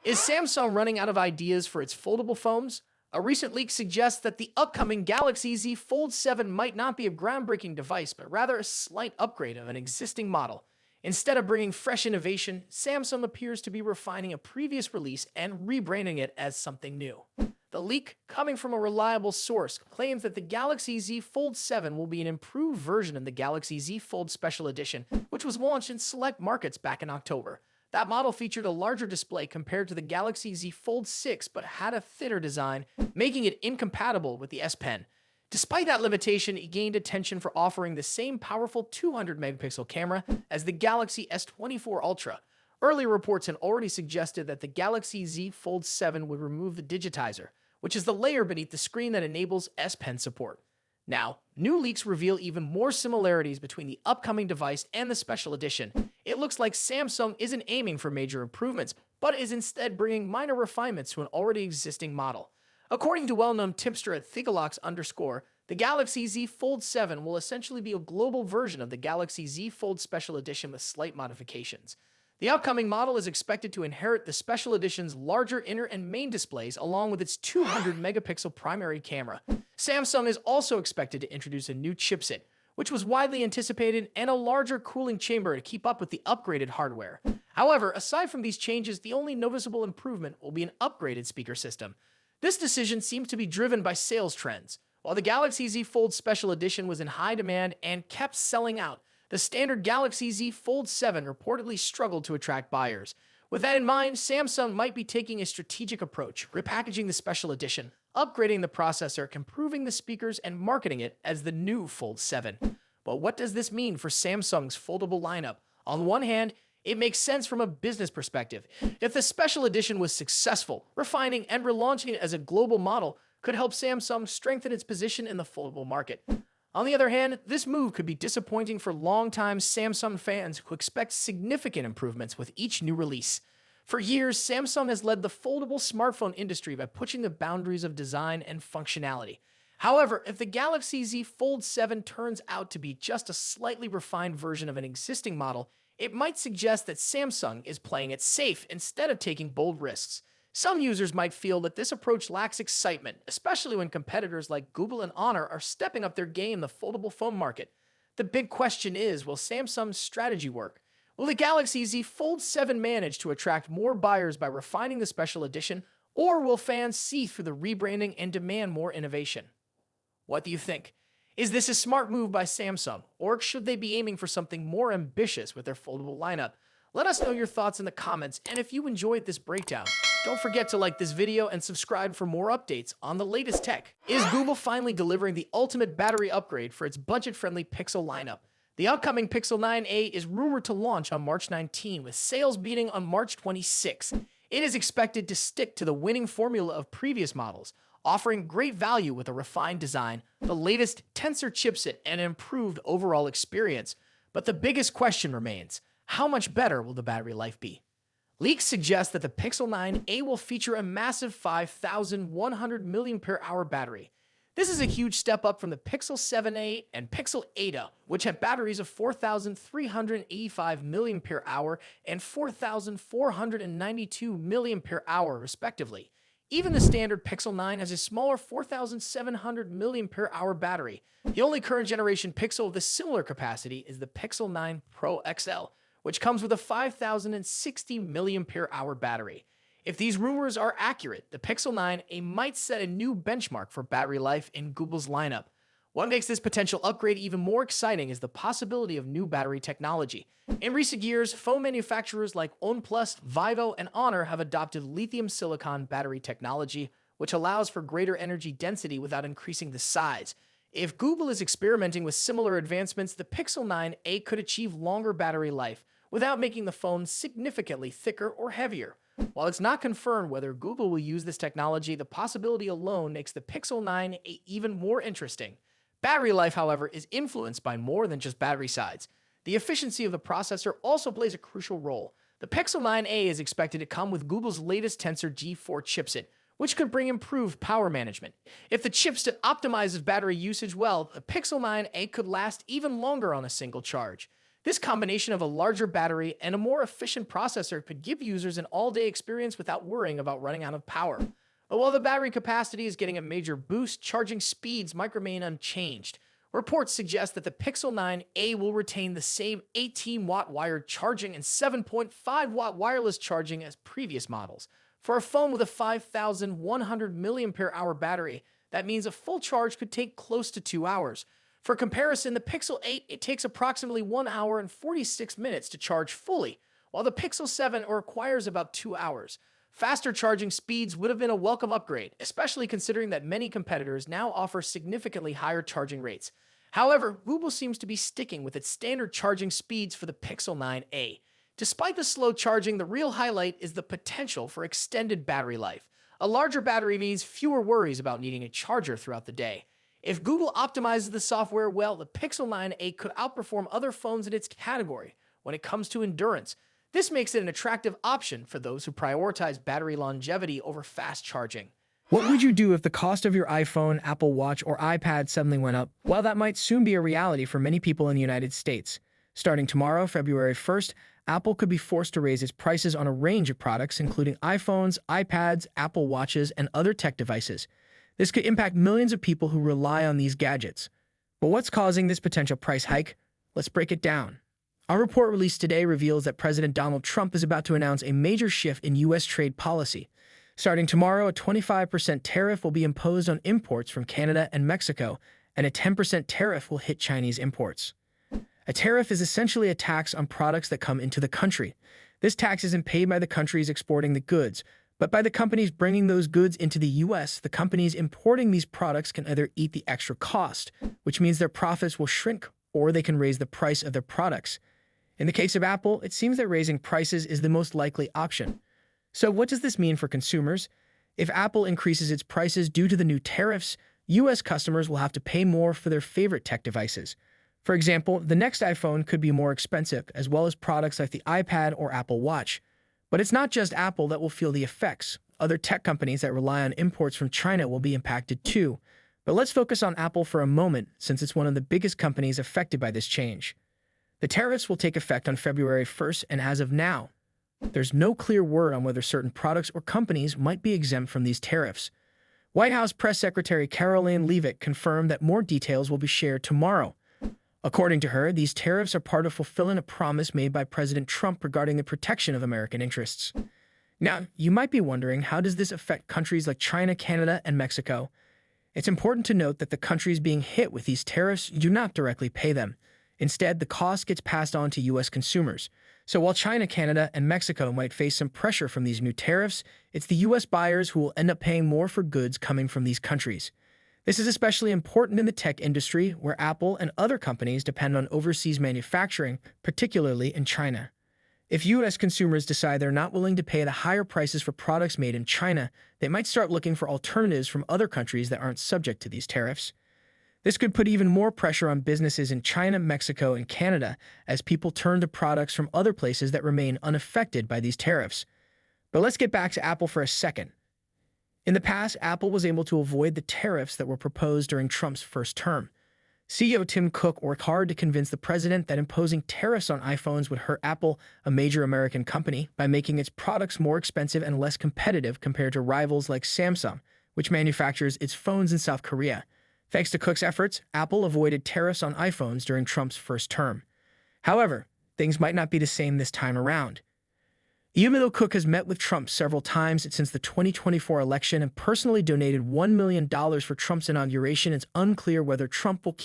Is Samsung running out of ideas for its foldable phones? A recent leak suggests that the upcoming Galaxy Z Fold 7 might not be a groundbreaking device, but rather a slight upgrade of an existing model. Instead of bringing fresh innovation, Samsung appears to be refining a previous release and rebranding it as something new. The leak, coming from a reliable source, claims that the Galaxy Z Fold 7 will be an improved version of the Galaxy Z Fold Special Edition, which was launched in select markets back in October. That model featured a larger display compared to the Galaxy Z Fold 6, but had a thinner design, making it incompatible with the S Pen. Despite that limitation, it gained attention for offering the same powerful 200-megapixel camera as the Galaxy S24 Ultra. Early reports had already suggested that the Galaxy Z Fold 7 would remove the digitizer, which is the layer beneath the screen that enables S Pen support. Now, new leaks reveal even more similarities between the upcoming device and the special edition. It looks like Samsung isn't aiming for major improvements, but is instead bringing minor refinements to an already existing model. According to well-known tipster at Thigalox_, the Galaxy Z Fold 7 will essentially be a global version of the Galaxy Z Fold Special Edition with slight modifications. The upcoming model is expected to inherit the Special Edition's larger inner and main displays along with its 200-megapixel primary camera. Samsung is also expected to introduce a new chipset, which was widely anticipated, and a larger cooling chamber to keep up with the upgraded hardware. However, aside from these changes, the only noticeable improvement will be an upgraded speaker system. This decision seems to be driven by sales trends. While the Galaxy Z Fold Special Edition was in high demand and kept selling out, the standard Galaxy Z Fold 7 reportedly struggled to attract buyers. With that in mind, Samsung might be taking a strategic approach, repackaging the Special Edition, upgrading the processor, improving the speakers, and marketing it as the new Fold 7. But what does this mean for Samsung's foldable lineup? On one hand, it makes sense from a business perspective. If the Special Edition was successful, refining and relaunching it as a global model could help Samsung strengthen its position in the foldable market. On the other hand, this move could be disappointing for longtime Samsung fans who expect significant improvements with each new release. For years, Samsung has led the foldable smartphone industry by pushing the boundaries of design and functionality. However, if the Galaxy Z Fold 7 turns out to be just a slightly refined version of an existing model, it might suggest that Samsung is playing it safe instead of taking bold risks. Some users might feel that this approach lacks excitement, especially when competitors like Google and Honor are stepping up their game in the foldable phone market. The big question is, will Samsung's strategy work? Will the Galaxy Z Fold 7 manage to attract more buyers by refining the Special Edition, or will fans see through the rebranding and demand more innovation? What do you think? Is this a smart move by Samsung, or should they be aiming for something more ambitious with their foldable lineup? Let us know your thoughts in the comments, and if you enjoyed this breakdown, don't forget to like this video and subscribe for more updates on the latest tech. Is Google finally delivering the ultimate battery upgrade for its budget-friendly Pixel lineup? The upcoming Pixel 9a is rumored to launch on March 19, with sales beating on March 26. It is expected to stick to the winning formula of previous models, offering great value with a refined design, the latest Tensor chipset, and an improved overall experience. But the biggest question remains, how much better will the battery life be? Leaks suggest that the Pixel 9a will feature a massive 5,100 mAh battery. This is a huge step up from the Pixel 7a and Pixel 8a, which had batteries of 4,385 mAh and 4,492 mAh respectively. Even the standard Pixel 9 has a smaller 4,700 mAh battery. The only current generation Pixel with a similar capacity is the Pixel 9 Pro XL, which comes with a 5,060 mAh battery. If these rumors are accurate, the Pixel 9a might set a new benchmark for battery life in Google's lineup. What makes this potential upgrade even more exciting is the possibility of new battery technology. In recent years, phone manufacturers like OnePlus, Vivo, and Honor have adopted lithium silicon battery technology, which allows for greater energy density without increasing the size. If Google is experimenting with similar advancements, the Pixel 9a could achieve longer battery life without making the phone significantly thicker or heavier. While it's not confirmed whether Google will use this technology, the possibility alone makes the Pixel 9a even more interesting. Battery life, however, is influenced by more than just battery size. The efficiency of the processor also plays a crucial role. The Pixel 9a is expected to come with Google's latest Tensor G4 chipset, which could bring improved power management. If the chipset optimizes battery usage well, the Pixel 9a could last even longer on a single charge. This combination of a larger battery and a more efficient processor could give users an all-day experience without worrying about running out of power. But while the battery capacity is getting a major boost, charging speeds might remain unchanged. Reports suggest that the Pixel 9a will retain the same 18-watt wired charging and 7.5-watt wireless charging as previous models. For a phone with a 5,100 mAh battery, that means a full charge could take close to 2 hours. For comparison, the Pixel 8, it takes approximately 1 hour and 46 minutes to charge fully, while the Pixel 7 requires about 2 hours. Faster charging speeds would have been a welcome upgrade, especially considering that many competitors now offer significantly higher charging rates. However, Google seems to be sticking with its standard charging speeds for the Pixel 9a. Despite the slow charging, the real highlight is the potential for extended battery life. A larger battery means fewer worries about needing a charger throughout the day. If Google optimizes the software well, the Pixel 9a could outperform other phones in its category when it comes to endurance. This makes it an attractive option for those who prioritize battery longevity over fast charging. What would you do if the cost of your iPhone, Apple Watch, or iPad suddenly went up? Well, that might soon be a reality for many people in the United States. Starting tomorrow, February 1st, Apple could be forced to raise its prices on a range of products, including iPhones, iPads, Apple Watches, and other tech devices. This could impact millions of people who rely on these gadgets. But what's causing this potential price hike? Let's break it down. Our report released today reveals that President Donald Trump is about to announce a major shift in U.S. trade policy. Starting tomorrow, a 25% tariff will be imposed on imports from Canada and Mexico, and a 10% tariff will hit Chinese imports. A tariff is essentially a tax on products that come into the country. This tax isn't paid by the countries exporting the goods, but by the companies bringing those goods into the U.S., the companies importing these products can either eat the extra cost, which means their profits will shrink, or they can raise the price of their products. In the case of Apple, it seems that raising prices is the most likely option. So what does this mean for consumers? If Apple increases its prices due to the new tariffs, U.S. customers will have to pay more for their favorite tech devices. For example, the next iPhone could be more expensive, as well as products like the iPad or Apple Watch. But it's not just Apple that will feel the effects. Other tech companies that rely on imports from China will be impacted too. But let's focus on Apple for a moment, since it's one of the biggest companies affected by this change. The tariffs will take effect on February 1st, and as of now, there's no clear word on whether certain products or companies might be exempt from these tariffs. White House Press Secretary Karoline Leavitt confirmed that more details will be shared tomorrow. According to her, these tariffs are part of fulfilling a promise made by President Trump regarding the protection of American interests. Now, you might be wondering, how does this affect countries like China, Canada, and Mexico? It's important to note that the countries being hit with these tariffs do not directly pay them. Instead, the cost gets passed on to U.S. consumers. So while China, Canada, and Mexico might face some pressure from these new tariffs, it's the U.S. buyers who will end up paying more for goods coming from these countries. This is especially important in the tech industry, where Apple and other companies depend on overseas manufacturing, particularly in China. If U.S. consumers decide they're not willing to pay the higher prices for products made in China, they might start looking for alternatives from other countries that aren't subject to these tariffs. This could put even more pressure on businesses in China, Mexico, and Canada as people turn to products from other places that remain unaffected by these tariffs. But let's get back to Apple for a second. In the past, Apple was able to avoid the tariffs that were proposed during Trump's first term. CEO Tim Cook worked hard to convince the president that imposing tariffs on iPhones would hurt Apple, a major American company, by making its products more expensive and less competitive compared to rivals like Samsung, which manufactures its phones in South Korea. Thanks to Cook's efforts, Apple avoided tariffs on iPhones during Trump's first term. However, things might not be the same this time around. Even though Cook has met with Trump several times since the 2024 election and personally donated $1 million for Trump's inauguration, it's unclear whether Trump will keep